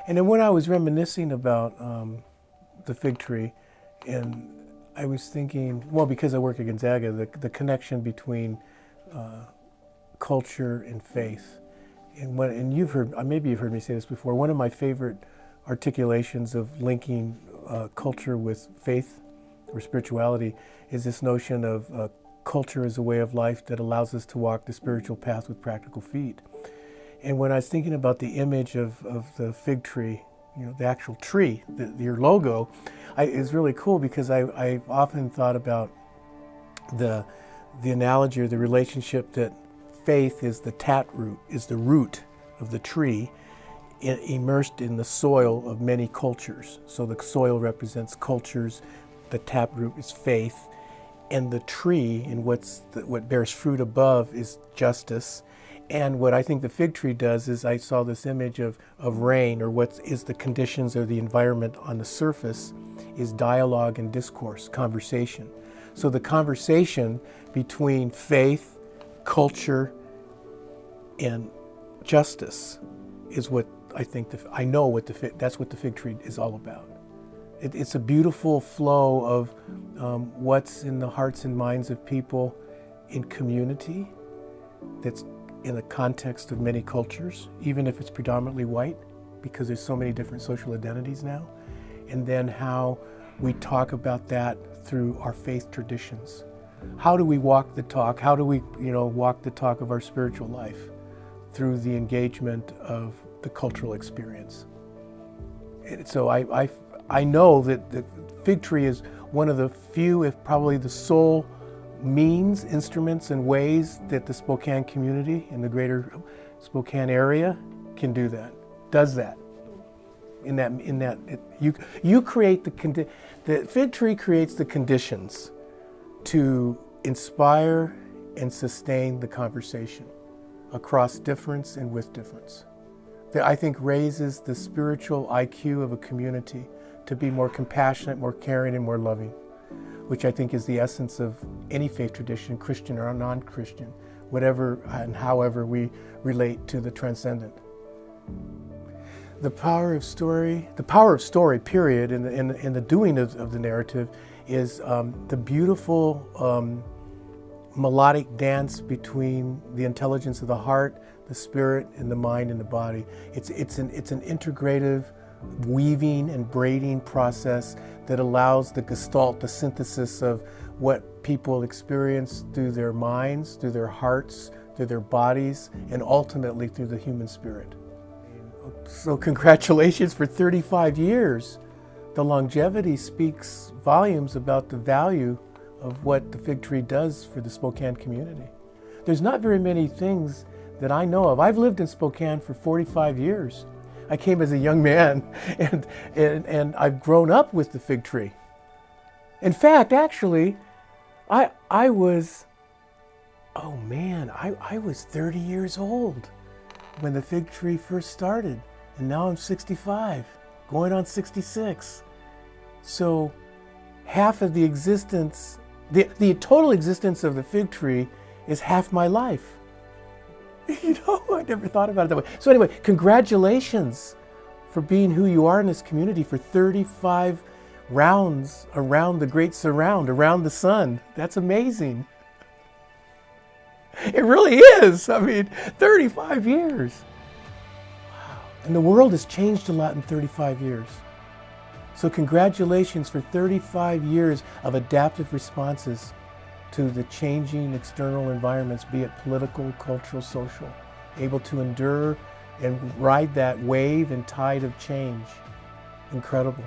And then when I was reminiscing about the fig tree, and I was thinking, well, because I work at Gonzaga, the connection between culture and faith. And you've heard, maybe you've heard me say this before, one of my favorite articulations of linking culture with faith or spirituality is this notion of culture as a way of life that allows us to walk the spiritual path with practical feet. And when I was thinking about the image of the fig tree, the actual tree, your logo, is really cool because I've often thought about the analogy or the relationship that faith is the taproot, is the root of the tree, immersed in the soil of many cultures. So the soil represents cultures, the taproot is faith, and the tree, and what bears fruit above, is justice. And what I think the fig tree does is I saw this image of rain, or what is the conditions or the environment on the surface, is dialogue and discourse, conversation. So the conversation between faith, culture, and justice is what I think, that's what the fig tree is all about. It's a beautiful flow of what's in the hearts and minds of people in community that's in the context of many cultures, even if it's predominantly white, because there's so many different social identities now. And then how we talk about that through our faith traditions. How do we walk the talk? How do we, walk the talk of our spiritual life? Through the engagement of the cultural experience. And so I know that the fig tree is one of the few, if probably the sole means, instruments, and ways that the Spokane community in the greater Spokane area can do that, does that. You create the fig tree creates the conditions to inspire and sustain the conversation across difference and with difference. That I think raises the spiritual IQ of a community to be more compassionate, more caring, and more loving, which I think is the essence of any faith tradition, Christian or non-Christian, whatever and however we relate to the transcendent. The power of story, period, in the doing of the narrative is the beautiful melodic dance between the intelligence of the heart, the spirit, and the mind and the body. It's an integrative weaving and braiding process that allows the gestalt, the synthesis of what people experience through their minds, through their hearts, through their bodies, and ultimately through the human spirit. So congratulations for 35 years. The longevity speaks volumes about the value of what the fig tree does for the Spokane community. There's not very many things that I know of. I've lived in Spokane for 45 years. I came as a young man, and I've grown up with the fig tree. In fact, actually, I was 30 years old when the fig tree first started, and now I'm 65, going on 66. So half of the existence, the total existence of the fig tree is half my life. I never thought about it that way. So anyway, congratulations for being who you are in this community for 35 rounds around the great surround, around the sun. That's amazing. It really is. 35 years. Wow. And the world has changed a lot in 35 years. So congratulations for 35 years of adaptive responses to the changing external environments, be it political, cultural, social, able to endure and ride that wave and tide of change. Incredible.